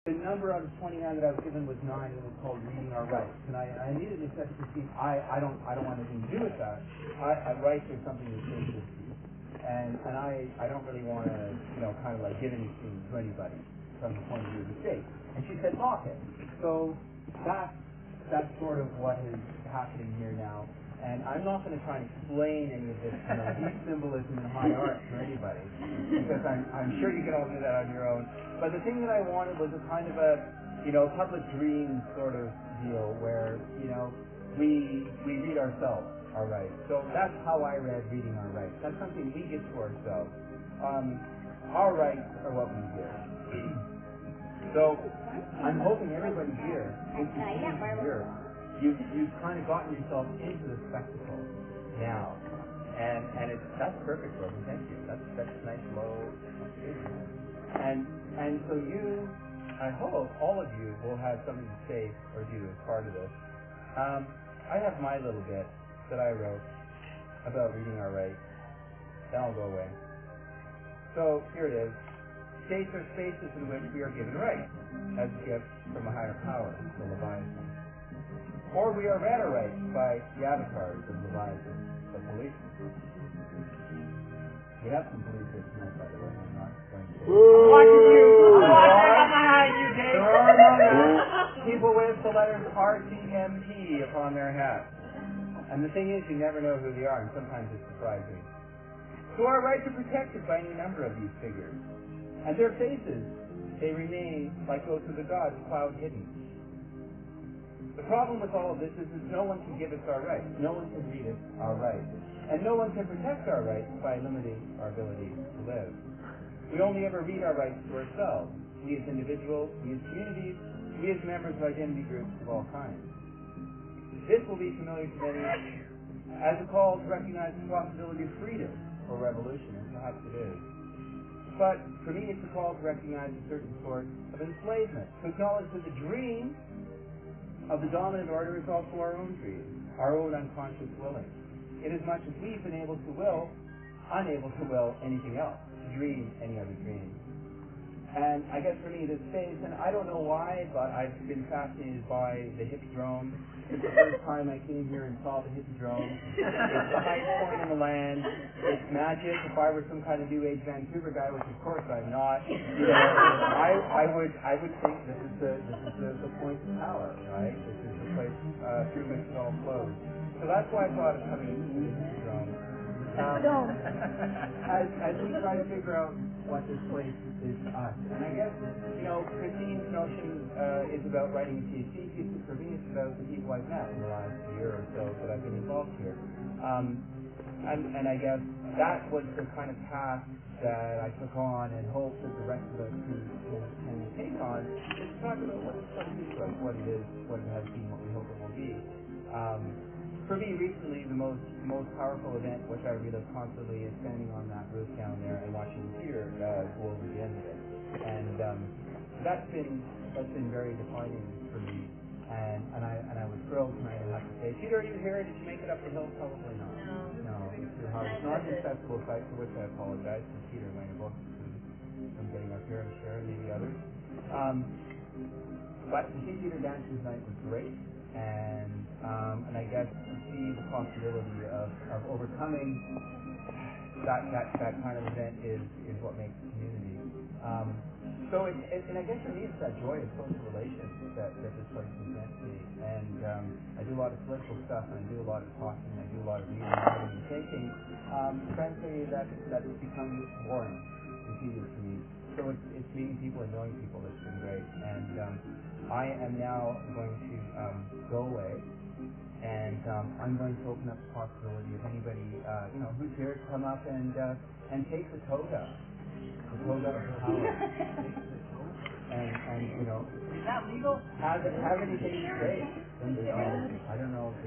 The number out of 29 that I was given was 9, and it was called Reading Our Rights. And I immediately said to Christine, I don't want anything to do with that. Rights are something that's sacred to you. And I don't really want to, kind of like give anything to anybody from the point of view of the state. And she said, lock it. So that's sort of what is happening here now. And I'm not going to try and explain any of this, deep symbolism and high art to anybody, because I'm sure you can all do that on your own. But the thing that I wanted was a kind of a, public dream sort of deal where, we read ourselves our rights. So that's how I read Reading Our Rights. That's something we give to ourselves. Our rights are what we give. So I'm hoping everybody here, you've kind of gotten yourself into the spectacle now, and that's perfect, Robin. Thank you. That's nice, low. And so I hope all of you will have something to say or do as part of this. I have my little bit that I wrote about reading our rights. Then I'll go away. So here it is. States are spaces in which we are given rights as gifts from a higher power, the Leviathan. Or we are read our rights by the avatars of Leviathan, the police. We have some police here tonight, by the way. I'm not going to say. I'm watching you! I'm watching behind you, Dave! There are no people with the letters RCMP upon their hats. And the thing is, you never know who they are, and sometimes it's surprising. So our rights are protected by any number of these figures. And their faces, they remain like those of the gods, cloud hidden. The problem with all of this is no one can give us our rights. No one can read us our rights. And no one can protect our rights by limiting our ability to live. We only ever read our rights to ourselves. We as individuals, we as communities, we as members of identity groups of all kinds. This will be familiar to many as a call to recognize the possibility of freedom or revolution, and perhaps it is. But for me, it's a call to recognize a certain sort of enslavement, to acknowledge that the dream of the dominant order is also our own dream, our own unconscious willing. Inasmuch as we've been able to will, unable to will anything else, to dream any other dream. And I guess for me, this phase, and I don't know why, but I've been fascinated by the Hippodrome. It's the first time I came here and saw the Hippodrome. It's the highest point in the land. It's magic. If I were some kind of New Age Vancouver guy, which of course I'm not, I would think this is the point of power, right? This is the place through which it all flows. So that's why I thought of coming to the Hippodrome. As we try to figure out what this place is to us. And I guess, Christine's notion is about writing a PhD thesis. For me, it's about the people I've met in the last year or so that I've been involved here. And I guess that was the kind of path that I took on and hope that the rest of us can take on, is to talk about what this place is like, what it is, what it has been, what we hope it will be. For me, recently, the most powerful event, which I relive constantly, is standing on that roof down there and watching the theater go over the end of it. And that's been very defining for me. And I was thrilled tonight, I have to say. Peter, are you here? Did you make it up the hill? Probably not. No, it's too hard. It's not an accessible site, for which I apologize to Peter Wayne from getting up here, I'm sure, and maybe others. But to see Peter dancing tonight was great. And I guess to see the possibility of overcoming that kind of event is what makes a community. So and I guess for me it's that joy of social relations that this place presents me. And I do a lot of political stuff, and I do a lot of talking, and I do a lot of reading and thinking. Frankly, that's become boring and tedious to me. So it's meeting people and knowing people that's been great. And I am now going to go away, and I'm going to open up the possibility of anybody, who's here to come up and take the toga of power, and is that legal? Have anything to say. I don't know if